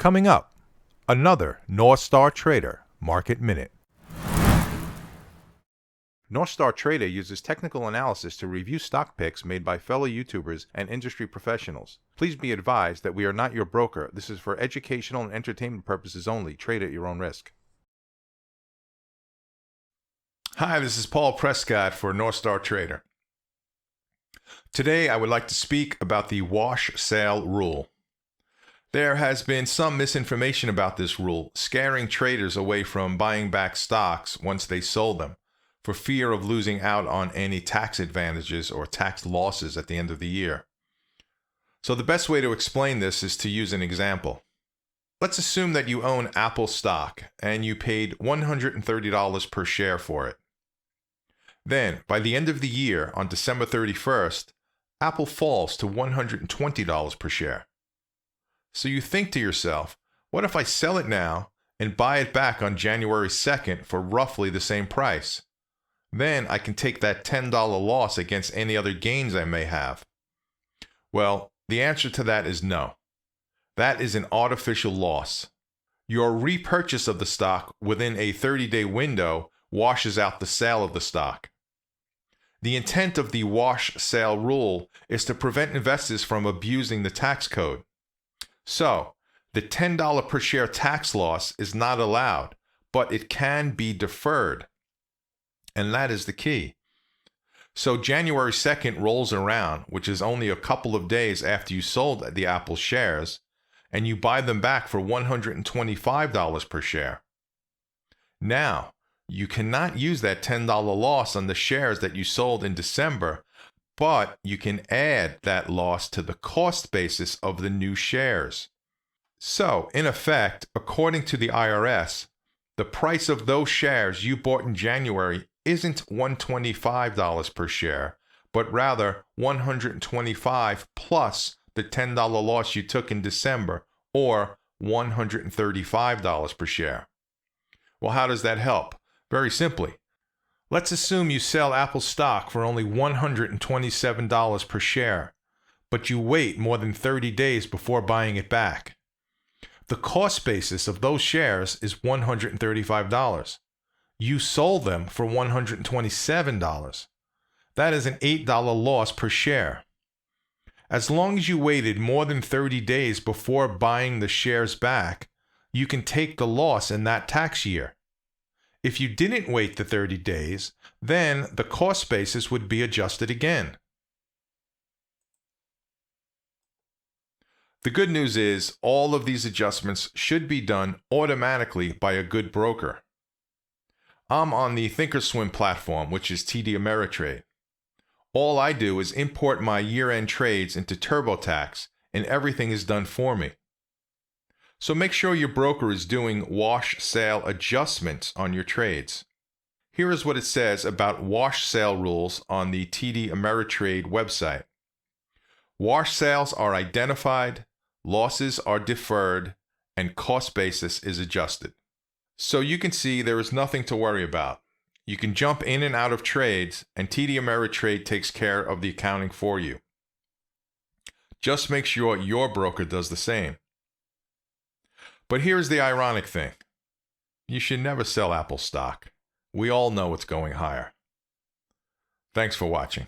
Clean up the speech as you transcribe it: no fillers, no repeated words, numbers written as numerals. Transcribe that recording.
Coming up, another Norstar Trader Market Minute. Norstar Trader uses technical analysis to review stock picks made by fellow YouTubers and industry professionals. Please be advised that we are not your broker. This is for educational and entertainment purposes only. Trade at your own risk. Hi, this is Paul Prescott for Norstar Trader. Today I would like to speak about the wash sale rule. There has been some misinformation about this rule, scaring traders away from buying back stocks once they sold them, for fear of losing out on any tax advantages or tax losses at the end of the year. So the best way to explain this is to use an example. Let's assume that you own Apple stock and you paid $130 per share for it. Then, by the end of the year, on December 31st, Apple falls to $120 per share. So you think to yourself, what if I sell it now and buy it back on January 2nd for roughly the same price? Then I can take that $10 loss against any other gains I may have. Well, the answer to that is no. That is an artificial loss. Your repurchase of the stock within a 30-day window washes out the sale of the stock. The intent of the wash sale rule is to prevent investors from abusing the tax code. So, the $10 per share tax loss is not allowed, but it can be deferred. And that is the key. So January 2nd rolls around, which is only a couple of days after you sold the Apple shares, and you buy them back for $125 per share. Now, you cannot use that $10 loss on the shares that you sold in December, but you can add that loss to the cost basis of the new shares. So, in effect, according to the IRS, the price of those shares you bought in January isn't $125 per share, but rather $125 plus the $10 loss you took in December, or $135 per share. Well, how does that help? Very simply. Let's assume you sell Apple stock for only $127 per share, but you wait more than 30 days before buying it back. The cost basis of those shares is $135. You sold them for $127. That is an $8 loss per share. As long as you waited more than 30 days before buying the shares back, you can take the loss in that tax year. If you didn't wait the 30 days, then the cost basis would be adjusted again. The good news is all of these adjustments should be done automatically by a good broker. I'm on the Thinkorswim platform, which is TD Ameritrade. All I do is import my year-end trades into TurboTax, and everything is done for me. So make sure your broker is doing wash sale adjustments on your trades. Here is what it says about wash sale rules on the TD Ameritrade website. Wash sales are identified, losses are deferred, and cost basis is adjusted. So you can see there is nothing to worry about. You can jump in and out of trades, and TD Ameritrade takes care of the accounting for you. Just make sure your broker does the same. But here's the ironic thing. You should never sell Apple stock. We all know it's going higher. Thanks for watching.